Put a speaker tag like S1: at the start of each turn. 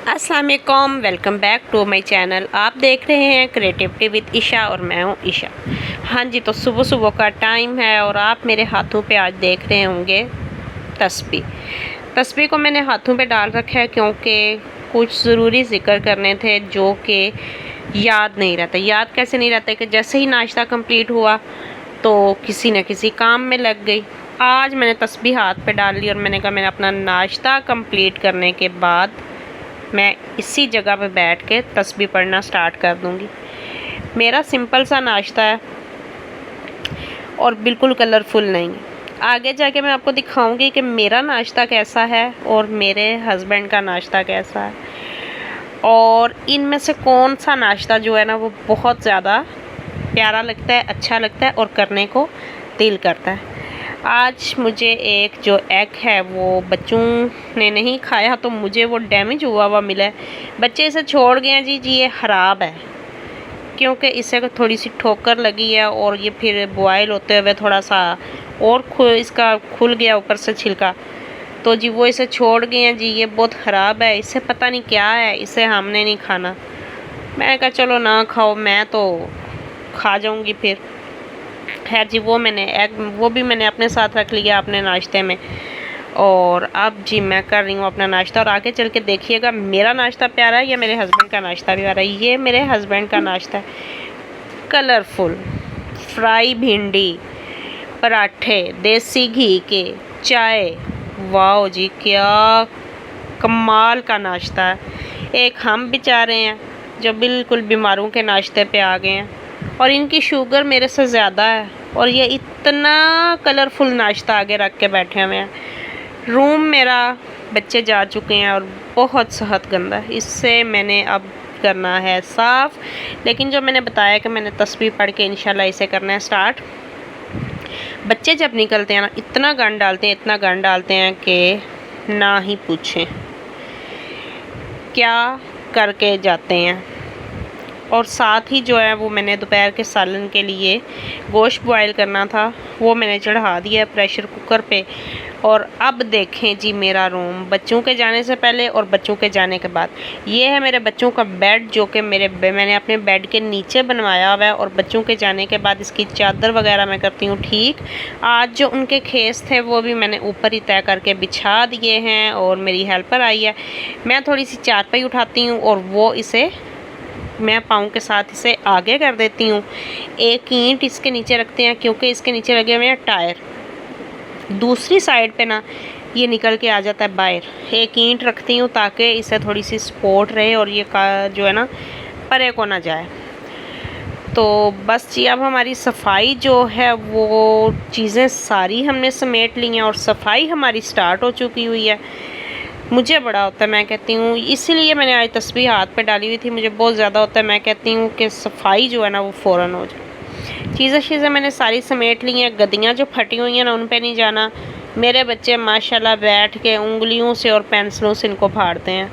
S1: अस्सलाम वालेकुम, welcome back to my channel. आप देख रहे हैं क्रिएटिविटी विद ईशा और मैं हूं ईशा। हाँ जी, तो सुबह सुबह का टाइम है और आप मेरे हाथों पे आज देख रहे होंगे तस्बीह को मैंने हाथों पे डाल रखा है क्योंकि कुछ ज़रूरी ज़िक्र करने थे जो कि याद नहीं रहता। याद कैसे नहीं रहता कि जैसे ही नाश्ता कंप्लीट हुआ तो किसी न किसी काम में लग गई। आज मैंने तस्बीह हाथ पे डाल ली और मैंने कहा मैंने अपना नाश्ता कंप्लीट करने के बाद मैं इसी जगह पे बैठ के तस्बीह पढ़ना स्टार्ट कर दूँगी। मेरा सिंपल सा नाश्ता है और बिल्कुल कलरफुल नहीं है। आगे जाके मैं आपको दिखाऊंगी कि मेरा नाश्ता कैसा है और मेरे हस्बैंड का नाश्ता कैसा है और इनमें से कौन सा नाश्ता जो है ना वो बहुत ज़्यादा प्यारा लगता है, अच्छा लगता है और करने को दिल करता है। आज मुझे एक जो एग है वो बच्चों ने नहीं खाया तो मुझे वो डैमेज हुआ हुआ मिला है। बच्चे इसे छोड़ गए हैं जी ये ख़राब है क्योंकि इसे थोड़ी सी ठोकर लगी है और ये फिर बॉयल होते हुए थोड़ा सा और इसका खुल गया ऊपर से छिलका, तो जी वो इसे छोड़ गए हैं जी। ये बहुत ख़राब है, इसे पता नहीं क्या है, इसे हमने नहीं खाना। मैंने कहा चलो ना खाओ, मैं तो खा जाऊंगी फिर। खैर जी वो भी मैंने अपने साथ रख लिया अपने नाश्ते में। और अब जी मैं कर रही हूँ अपना नाश्ता और आगे चल के देखिएगा मेरा नाश्ता प्यारा है या मेरे हस्बैंड का नाश्ता प्यारा है। ये मेरे हस्बैंड का नाश्ता है, कलरफुल फ्राई भिंडी, पराठे देसी घी के, चाय। वाह जी क्या कमाल का नाश्ता है। एक हम बेचारे हैं जो बिल्कुल बीमारों के नाश्ते पे आ गए हैं और इनकी शुगर मेरे से ज़्यादा है और ये इतना कलरफुल नाश्ता आगे रख के बैठे हुए हैं। रूम मेरा बच्चे जा चुके हैं और बहुत सेहत गंदा है, इससे मैंने अब करना है साफ़। लेकिन जो मैंने बताया कि मैंने तस्बीह पढ़ के इंशाल्लाह इसे करना है स्टार्ट। बच्चे जब निकलते हैं ना इतना गंद डालते हैं कि ना ही पूछें क्या करके जाते हैं। और साथ ही जो है वो मैंने दोपहर के सालन के लिए गोश्त बॉयल करना था, वो मैंने चढ़ा दिया प्रेशर कुकर पे। और अब देखें जी मेरा रूम बच्चों के जाने से पहले और बच्चों के जाने के बाद। ये है मेरे बच्चों का बेड जो कि मैंने अपने बेड के नीचे बनवाया हुआ है और बच्चों के जाने के बाद इसकी चादर वगैरह मैं करती हूँ ठीक। आज जो उनके खेस थे वो भी मैंने ऊपर ही तय करके बिछा दिए हैं और मेरी हेल्पर आई है। मैं थोड़ी सी चारपाई उठाती हूँ और वो इसे मैं पाँव के साथ इसे आगे कर देती हूँ। एक ईंट इसके नीचे रखते हैं क्योंकि इसके नीचे लगे हुए हैं टायर। दूसरी साइड पे ना ये निकल के आ जाता है बाहर। एक ईंट रखती हूँ ताकि इसे थोड़ी सी सपोर्ट रहे और ये जो है ना परे को ना जाए। तो बस जी अब हमारी सफाई जो है वो चीज़ें सारी हमने समेट ली हैं और सफाई हमारी स्टार्ट हो चुकी हुई है। मुझे बड़ा होता है, मैं कहती हूँ, इसीलिए मैंने आज तस्बीह हाथ पे डाली हुई थी। मुझे बहुत ज़्यादा होता है, मैं कहती हूँ कि सफाई जो है ना वो फ़ौरन हो जाए। चीज़ें मैंने सारी समेट ली हैं। गद्दियाँ जो फटी हुई हैं ना उन पे नहीं जाना। मेरे बच्चे माशाल्लाह बैठ के उंगलियों से और पेंसिलों से इनको फाड़ते हैं।